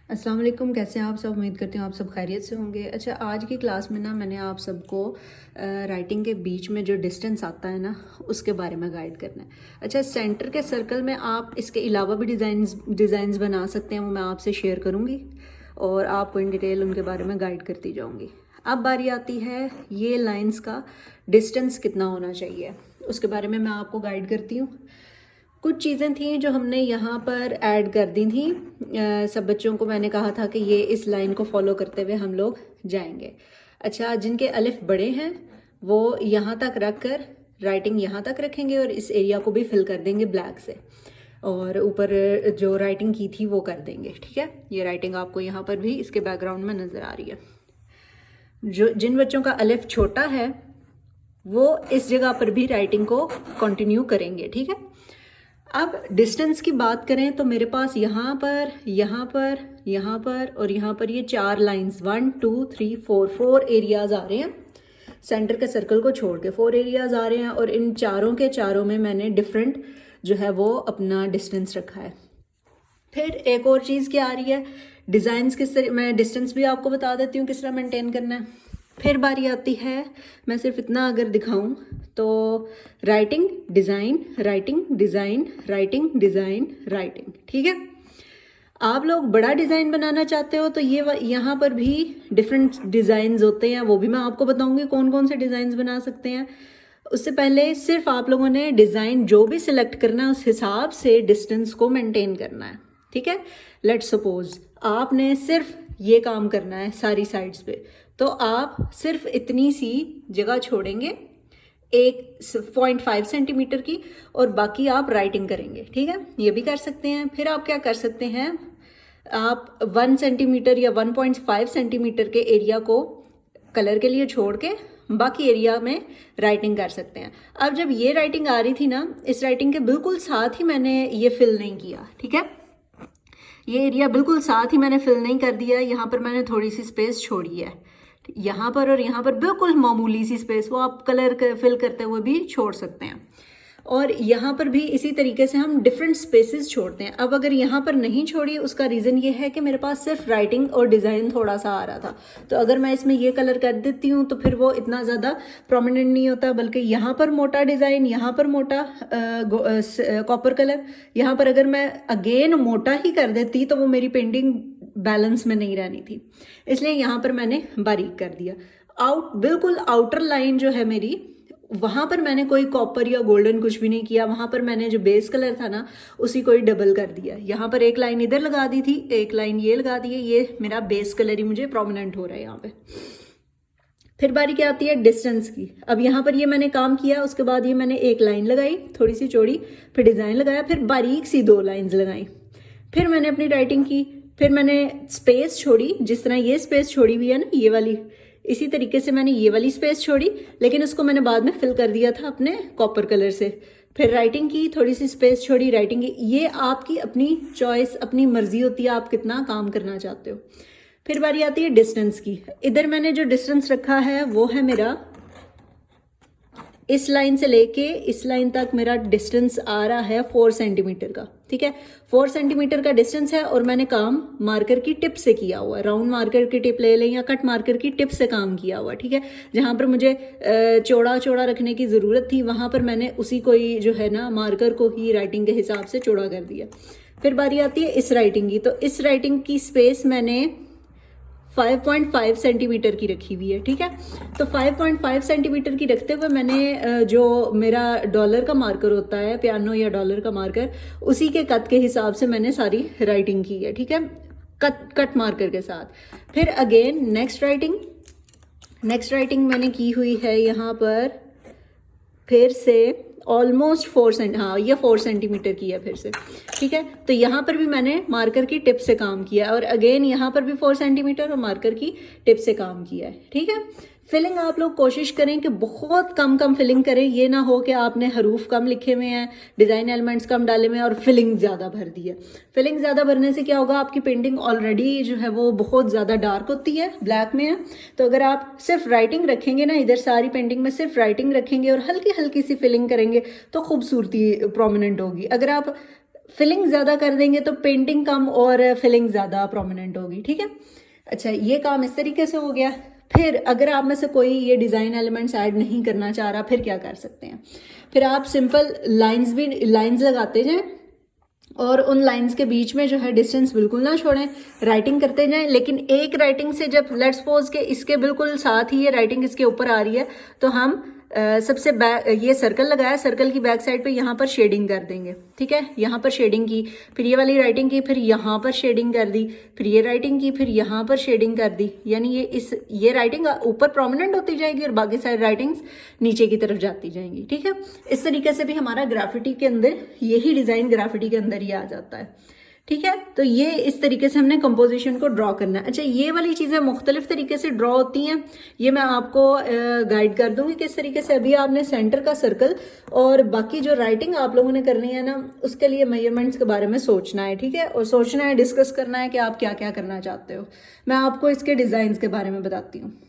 अस्सलाम वालेकुम, कैसे हैं आप सब। उम्मीद करती हूँ आप सब खैरियत से होंगे। अच्छा, आज की क्लास में ना मैंने आप सबको राइटिंग के बीच में जो डिस्टेंस आता है ना उसके बारे में गाइड करना है। अच्छा, सेंटर के सर्कल में आप इसके अलावा भी डिज़ाइंस बना सकते हैं, वो मैं आपसे शेयर करूँगी और आपको इन डिटेल उनके बारे में गाइड करती जाऊँगी। अब बारी आती है ये लाइंस का डिस्टेंस कितना होना चाहिए, उसके बारे में मैं आपको गाइड करती हूँ। कुछ चीज़ें थी जो हमने यहाँ पर ऐड कर दी थी। सब बच्चों को मैंने कहा था कि ये इस लाइन को फॉलो करते हुए हम लोग जाएंगे। अच्छा, जिनके अलिफ बड़े हैं वो यहाँ तक रख कर राइटिंग यहाँ तक रखेंगे और इस एरिया को भी फिल कर देंगे ब्लैक से, और ऊपर जो राइटिंग की थी वो कर देंगे। ठीक है, ये राइटिंग आपको यहाँ पर भी इसके बैकग्राउंड में नज़र आ रही है। जो जिन बच्चों का अलिफ छोटा है वो इस जगह पर भी राइटिंग को कंटिन्यू करेंगे। ठीक है, अब डिस्टेंस की बात करें तो मेरे पास यहाँ पर, यहाँ पर, यहाँ पर और यहाँ पर ये 4 लाइंस 1 2 3 4 एरियाज आ रहे हैं। सेंटर के सर्कल को छोड़ के 4 एरियाज आ रहे हैं और इन चारों के चारों में मैंने डिफरेंट जो है वो अपना डिस्टेंस रखा है। फिर एक और चीज़ क्या आ रही है, डिज़ाइंस किस तरह, मैं डिस्टेंस भी आपको बता देती हूँ किस तरह मेंटेन करना है। फिर बारी आती है, मैं सिर्फ इतना अगर दिखाऊं तो writing design, writing design, writing design, writing. ठीक है, आप लोग बड़ा डिज़ाइन बनाना चाहते हो तो ये यहाँ पर भी डिफरेंट डिज़ाइंस होते हैं, वो भी मैं आपको बताऊंगी कौन कौन से डिज़ाइंस बना सकते हैं। उससे पहले सिर्फ आप लोगों ने डिज़ाइन जो भी सिलेक्ट करना है उस हिसाब से डिस्टेंस को मेंटेन करना है। ठीक है, लेट सपोज आपने सिर्फ ये काम करना है सारी साइड्स पे, तो आप सिर्फ इतनी सी जगह छोड़ेंगे 1.5 सेंटीमीटर की और बाकी आप राइटिंग करेंगे। ठीक है, ये भी कर सकते हैं। फिर आप क्या कर सकते हैं, आप 1 सेंटीमीटर या 1.5 सेंटीमीटर के एरिया को कलर के लिए छोड़ के बाकी एरिया में राइटिंग कर सकते हैं। अब जब ये राइटिंग आ रही थी ना, इस राइटिंग के बिल्कुल साथ ही मैंने ये फिल नहीं किया। ठीक है, ये एरिया बिल्कुल साथ ही मैंने फिल नहीं कर दिया, यहाँ पर मैंने थोड़ी सी स्पेस छोड़ी है। यहाँ पर और यहाँ पर बिल्कुल मामूली सी स्पेस, वो आप कलर फिल करते हुए भी छोड़ सकते हैं। और यहाँ पर भी इसी तरीके से हम डिफरेंट स्पेसेस छोड़ते हैं। अब अगर यहाँ पर नहीं छोड़ी, उसका रीज़न ये है कि मेरे पास सिर्फ राइटिंग और डिज़ाइन थोड़ा सा आ रहा था, तो अगर मैं इसमें ये कलर कर देती हूँ तो फिर वो इतना ज़्यादा प्रोमिनेंट नहीं होता, बल्कि यहाँ पर मोटा डिज़ाइन, यहाँ पर मोटा कॉपर कलर, यहाँ पर अगर मैं अगेन मोटा ही कर देती तो वो मेरी पेंटिंग बैलेंस में नहीं रहनी थी, इसलिए यहाँ पर मैंने बारीक कर दिया। बिल्कुल आउटर लाइन जो है मेरी, वहाँ पर मैंने कोई कॉपर या गोल्डन कुछ भी नहीं किया, वहाँ पर मैंने जो बेस कलर था ना उसी को ही डबल कर दिया। यहाँ पर एक लाइन इधर लगा दी थी, एक लाइन ये लगा दी है, ये मेरा बेस कलर ही मुझे प्रोमिनेंट हो रहा है यहाँ पे। फिर बारी क्या आती है डिस्टेंस की। अब यहाँ पर ये मैंने काम किया, उसके बाद ये मैंने एक लाइन लगाई थोड़ी सी चौड़ी, फिर डिज़ाइन लगाया, फिर बारीक सी 2 लाइन्स लगाई, फिर मैंने अपनी राइटिंग की, फिर मैंने स्पेस छोड़ी, जिस तरह ये स्पेस छोड़ी हुई है ना ये वाली, इसी तरीके से मैंने ये वाली स्पेस छोड़ी, लेकिन उसको मैंने बाद में फिल कर दिया था अपने कॉपर कलर से। फिर राइटिंग की, थोड़ी सी स्पेस छोड़ी, राइटिंग की। ये आपकी अपनी चॉइस, अपनी मर्जी होती है आप कितना काम करना चाहते हो। फिर बारी आती है डिस्टेंस की। इधर मैंने जो डिस्टेंस रखा है वो है मेरा, इस लाइन से लेके इस लाइन तक मेरा डिस्टेंस आ रहा है 4 सेंटीमीटर का। ठीक है, 4 सेंटीमीटर का डिस्टेंस है और मैंने काम मार्कर की टिप से किया हुआ है। राउंड मार्कर की टिप ले लें या कट मार्कर की टिप से काम किया हुआ। ठीक है, जहाँ पर मुझे चौड़ा चौड़ा रखने की ज़रूरत थी वहाँ पर मैंने उसी को ही जो है ना मार्कर को ही राइटिंग के हिसाब से चौड़ा कर दिया। फिर बारी आती है इस राइटिंग की, तो इस राइटिंग की स्पेस मैंने 5.5 सेंटीमीटर की रखी हुई है। ठीक है, तो 5.5 सेंटीमीटर की रखते हुए मैंने जो मेरा डॉलर का मार्कर होता है, पियानो या डॉलर का मार्कर, उसी के कट के हिसाब से मैंने सारी राइटिंग की है। ठीक है, कट मार्कर के साथ। फिर अगेन नेक्स्ट राइटिंग मैंने की हुई है यहाँ पर, फिर से ऑलमोस्ट 4 सेंटीमीटर की है फिर से। ठीक है, तो यहाँ पर भी मैंने मार्कर की टिप से काम किया और अगेन यहाँ पर भी 4 सेंटीमीटर और मार्कर की टिप से काम किया है। ठीक है, फिलिंग आप लोग कोशिश करें कि बहुत कम फिलिंग करें, ये ना हो कि आपने हरूफ कम लिखे हुए हैं, डिज़ाइन एलिमेंट्स कम डाले हुए हैं और फिलिंग ज़्यादा भर दी है। फिलिंग ज़्यादा भरने से क्या होगा, आपकी पेंटिंग ऑलरेडी जो है वो बहुत ज़्यादा डार्क होती है, ब्लैक में है। तो अगर आप सिर्फ राइटिंग रखेंगे ना, इधर सारी पेंटिंग में सिर्फ राइटिंग रखेंगे और हल्की हल्की सी फिलिंग करेंगे तो खूबसूरती प्रोमिनेंट होगी। अगर आप फिलिंग ज़्यादा कर देंगे तो पेंटिंग कम और फिलिंग ज़्यादा प्रोमिनेंट होगी, ठीक है। अच्छा, ये काम इस तरीके से हो गया। फिर अगर आप में से कोई ये डिज़ाइन एलिमेंट्स ऐड नहीं करना चाह रहा, फिर क्या कर सकते हैं? फिर आप सिंपल लाइंस लगाते जाएं और उन लाइंस के बीच में जो है डिस्टेंस बिल्कुल ना छोड़ें, राइटिंग करते जाएं। लेकिन एक राइटिंग से जब लेट्स सपोज के इसके बिल्कुल साथ ही ये राइटिंग इसके ऊपर आ रही है, तो हम सबसे बैक ये सर्कल लगाया, सर्कल की बैक साइड पे यहाँ पर शेडिंग कर देंगे, ठीक है। यहाँ पर शेडिंग की, फिर ये वाली राइटिंग की, फिर यहाँ पर शेडिंग कर दी, फिर ये राइटिंग की, फिर यहाँ पर शेडिंग कर दी। यानी ये राइटिंग ऊपर प्रोमिनेंट होती जाएगी और बाकी सारी राइटिंग्स नीचे की तरफ जाती जाएंगी, ठीक है। इस तरीके से भी हमारा ग्राफिटी के अंदर यही डिज़ाइन ग्राफिटी के अंदर ही आ जाता है, ठीक है। तो ये इस तरीके से हमने कंपोजिशन को ड्रॉ करना है। अच्छा, ये वाली चीज़ें मुख्तलिफ तरीके से ड्रॉ होती हैं, ये मैं आपको गाइड कर दूंगी किस तरीके से। अभी आपने सेंटर का सर्कल और बाकी जो राइटिंग आप लोगों ने करनी है ना, उसके लिए मेजरमेंट्स के बारे में सोचना है, ठीक है। और सोचना है, डिस्कस करना है कि आप क्या क्या करना चाहते हो। मैं आपको इसके डिज़ाइंस के बारे में बताती हूँ।